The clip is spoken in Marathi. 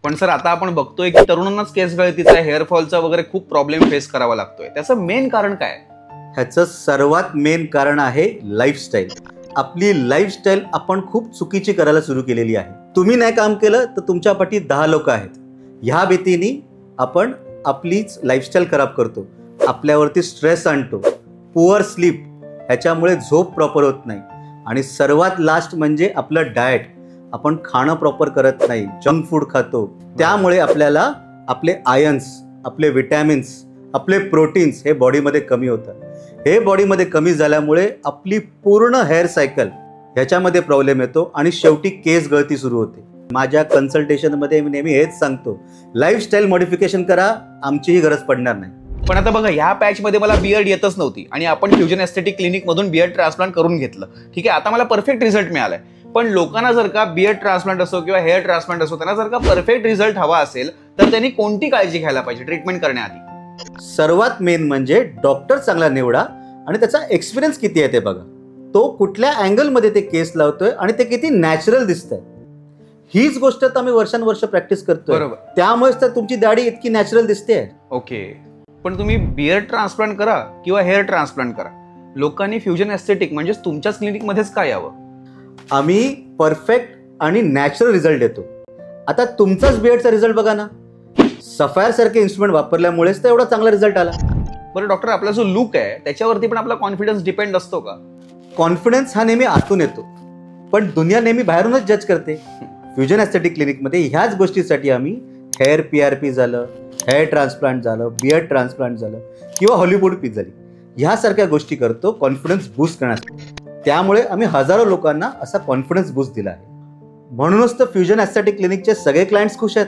पण सर आता आपण बघतोय की तरुणांनाच केस गळतीचा, हेअरफॉलचा वगैरे खूप प्रॉब्लेम फेस करावा लागतोय. त्याचं मेन कारण काय? ह्याचं सर्वात मेन कारण आहे लाईफस्टाईल. आपली लाईफस्टाईल आपण खूप चुकीची करायला सुरू केलेली आहे. तुम्ही नाही काम केलं तर तुमच्या पाठी 10 लोक आहेत. ह्या भीतीने आपण आपलीच लाईफस्टाईल खराब करतो, आपल्यावरती स्ट्रेस आणतो, पुअर स्लीप, ह्याच्यामुळे झोप प्रॉपर होत नाही, आणि सर्वात लास्ट म्हणजे आपलं डाएट. आपण खाणं प्रॉपर करत नाही, जंक फूड खातो. त्यामुळे आपल्याला आपले आयन्स, आपले विटॅमिन्स, आपले प्रोटीन्स हे बॉडीमध्ये कमी होतात. हे बॉडीमध्ये कमी झाल्यामुळे आपली पूर्ण हेअर सायकल ह्याच्यामध्ये प्रॉब्लेम येतो आणि शेवटी केस गळती सुरू होते. माझ्या कन्सल्टेशनमध्ये मी नेहमी हेच सांगतो, लाईफस्टाईल मॉडिफिकेशन करा, आमचीही गरज पडणार नाही. पण आता बघा, ह्या पॅचमध्ये मला बियर्ड येतच नव्हती आणि आपण फ्युजन एस्थेटिक क्लिनिक मधून बियर्ड ट्रान्सप्लांट करून घेतलं. ठीक आहे, आता मला परफेक्ट रिझल्ट मिळालाय. पण लोकांना जर का बियर्ड ट्रान्सप्लांट असो किंवा हेअर ट्रान्सप्लांट असो, त्यांना जर का परफेक्ट रिझल्ट हवा असेल तर त्यांनी कोणती काळजी घ्यायला पाहिजे ट्रीटमेंट करण्याआधी? सर्वात मेन म्हणजे डॉक्टर चांगला निवडा आणि त्याचा एक्सपिरियन्स किती आहे ते बघा. तो कुठल्या अँगलमध्ये ते केस लावतोय आणि ते किती नॅचरल दिसतंय. हीच गोष्ट तर आम्ही वर्षानुवर्ष प्रॅक्टिस करतोय. बरोबर. त्यामुळेच तर तुमची दाढी इतकी नॅचरल दिसते. ओके, पण तुम्ही बियर्ड ट्रान्सप्लांट करा किंवा हेअर ट्रान्सप्लांट करा, लोकांनी फ्युजन एस्थेटिक म्हणजेच तुमच्याच क्लिनिकमध्येच का यावं? आम्ही परफेक्ट आणि नॅचरल रिझल्ट देतो. आता तुमचाच बियर्डचा रिझल्ट बघा ना, सफायर सारखे इन्स्ट्रुमेंट वापरल्यामुळेच तर एवढा चांगला रिझल्ट आला. बरं डॉक्टर, आपला जो लुक आहे त्याच्यावरती पण आपला कॉन्फिडन्स डिपेंड असतो का? कॉन्फिडन्स हा नेहमी आतून येतो, पण दुनिया नेहमी बाहेरूनच जज करते. फ्युजन एस्थेटिक क्लिनिकमध्ये ह्याच गोष्टीसाठी आम्ही हेअर PRP झालं, हेअर ट्रान्सप्लांट झालं, बियर्ड ट्रान्सप्लांट झालं किंवा हॉलिवूड पीस झाली, ह्यासारख्या गोष्टी करतो कॉन्फिडन्स बूस्ट करण्यासाठी. त्यामुळे आम्ही हजारो लोकांना असा कॉन्फिडन्स बूस्ट दिला आहे. म्हणूनच तर फ्युजन एस्थेटिक क्लिनिकचे सगळे क्लायंट्स खुश आहेत.